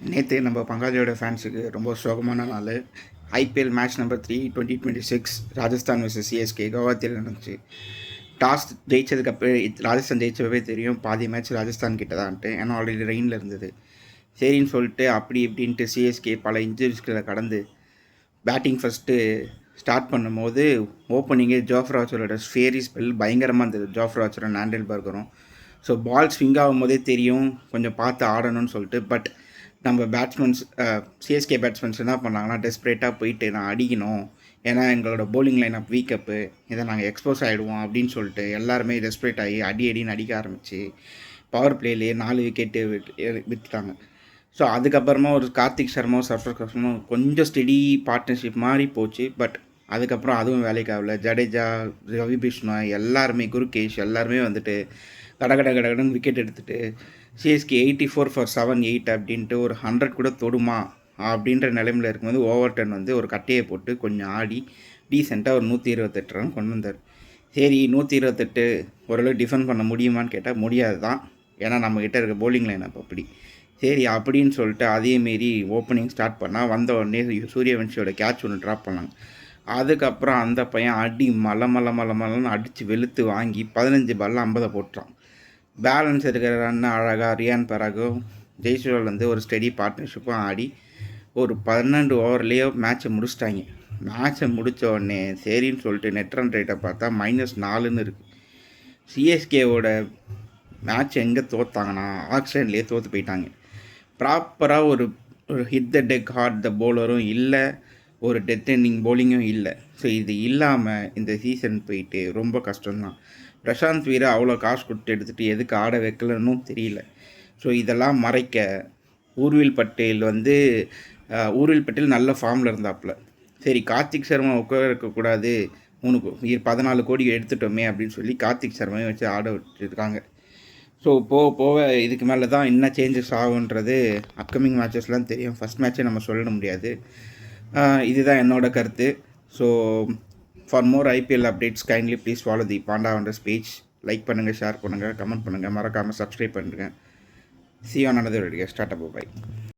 நேற்று நம்ம பங்காளியோட ஃபேன்ஸுக்கு ரொம்ப சோகமான நாள். IPL match number 3 2026 Rajasthan versus CSK கவுஹாத்தியில் நடந்துச்சு. டாஸ் ஜெயிச்சதுக்கப்புறம் ராஜஸ்தான் ஜெயிச்சவே தெரியும் பாதி மேட்ச் ராஜஸ்தான் கிட்ட தான்ட்டு, ஏன்னா ஆல்ரெடி ரெயினில் இருந்தது. சரின்னு சொல்லிட்டு அப்படி இப்படின்ட்டு சிஎஸ்கே பல இன்ஜுரிஸ்களை கடந்து பேட்டிங் ஃபஸ்ட்டு ஸ்டார்ட் பண்ணும்போது ஓப்பனிங்கே ஜோஃப்ரா ஆர்ச்சரோட ஸ்ஃபேரி ஸ்பெல் பயங்கரமாக இருந்தது. ஜோஃப்ரா ஆர்ச்சரும் நாண்டல் பர்கரும். ஸோ பால் ஸ்விங் ஆகும்போதே தெரியும் கொஞ்சம் பார்த்து ஆடணும்னு சொல்லிட்டு. பட் நம்ம பேட்ஸ்மேன்ஸ் சிஎஸ்கே பேட்ஸ்மேன்ஸ் என்ன பண்ணாங்கன்னா, டெஸ்ப்ரேட்டாக போயிட்டு நான் அடிக்கணும், ஏன்னா எங்களோட போலிங் லைன் அப் வீக்கப்பு, இதை நாங்கள் எக்ஸ்போஸ் ஆகிடுவோம் அப்படின்னு சொல்லிட்டு எல்லாருமே டெஸ்ப்ரேட் ஆகி அடின்னு அடிக்க ஆரம்பித்து பவர் பிளேலேயே 4 விக்கெட்டு விட்டுட்டாங்க. ஸோ அதுக்கப்புறமா ஒரு கார்த்திக் சர்மா சர்ஃபர் கொஞ்சம் ஸ்டெடி பார்ட்னர்ஷிப் மாதிரி போச்சு. பட் அதுக்கப்புறம் அதுவும் வேலைக்கு ஆகல. ஜடேஜா, ரவி பிஷ்ணா எல்லாருமே, குருகேஷ் எல்லாருமே வந்துட்டு கடன்னு விக்கெட் எடுத்துகிட்டு சிஎஸ்கே 84 for 7-8 அப்படின்ட்டு ஒரு 100 கூட தொடுமா அப்படின்ற நிலைமையில் இருக்கும்போது ஓவர்டன் வந்து ஒரு கட்டையை போட்டு கொஞ்சம் ஆடி டீசெண்டாக ஒரு 128 ரன் கொண்டு வந்தார். சரி, 128 ஓரளவு டிஃபெண்ட் பண்ண முடியுமான்னு கேட்டால் முடியாது தான், ஏன்னா நம்மக்கிட்ட இருக்க போலிங் லைன் அப்படி. சரி அப்படின்னு சொல்லிட்டு அதேமாரி ஓப்பனிங் ஸ்டார்ட் பண்ணால் வந்த உடனே சூரியவன்ஷியோட கேட்ச் ஒன்று ட்ராப் பண்ணாங்க. அதுக்கப்புறம் அந்த பையன் அடி மலன்னு அடித்து வெளுத்து வாங்கி 15 பாலில் 50 போட்டுறான். பேலன்ஸ் இருக்கிற ரன் அழகாக ரியான் பராகும் ஜெய்ஸ்வால் வந்து ஒரு ஸ்டெடி பார்ட்னர்ஷிப்பும் ஆடி ஒரு 12 ஓவர்லேயே மேட்ச்சை முடிச்சிட்டாங்க. மேட்ச்சை முடித்த உடனே சரின்னு சொல்லிட்டு நெட் ரன் ரேட்டை பார்த்தா -4ன்னு இருக்குது. சிஎஸ்கேவோட மேட்ச் எங்கே தோற்றாங்கன்னா ஆக்ஷன்லேயே தோற்று போயிட்டாங்க. ப்ராப்பராக ஒரு ஹிட் த டெக் ஹார்ட் த போலரும் இல்லை, ஒரு டெத் எண்டிங் போலிங்கும் இல்லை. ஸோ இது இல்லாமல் இந்த சீசன் போயிட்டு ரொம்ப கஷ்டம்தான். பிரசாந்த் வீரை அவ்வளோ காசு கொடுத்து எடுத்துகிட்டு எதுக்கு ஆட வைக்கலன்னு தெரியல. ஸோ இதெல்லாம் மறைக்க ஊர்வில் பட்டேல் நல்ல ஃபார்மில் இருந்தாப்புல. சரி, கார்த்திக் சர்மா உட்கார இருக்கக்கூடாது, 14 கோடி எடுத்துட்டோமே அப்படின்னு சொல்லி கார்த்திக் சர்மாவை வச்சு ஆட விட்டுருக்காங்க. ஸோ போக இதுக்கு மேலே தான் என்ன சேஞ்சஸ் ஆகுன்றது அப்கமிங் மேட்சஸ்லாம் தெரியும். ஃபஸ்ட் மேட்ச்சே நம்ம சொல்ல முடியாது. இதுதான் என்னோட கருத்து. So for more IPL updates kindly please follow the Panda wonders page. Like பண்ணுங்கள், ஷேர் பண்ணுங்கள், கமெண்ட் பண்ணுங்கள், மறக்காமல் சப்ஸ்கிரைப் பண்ணுங்கள். See you on another video. Start up. Bye.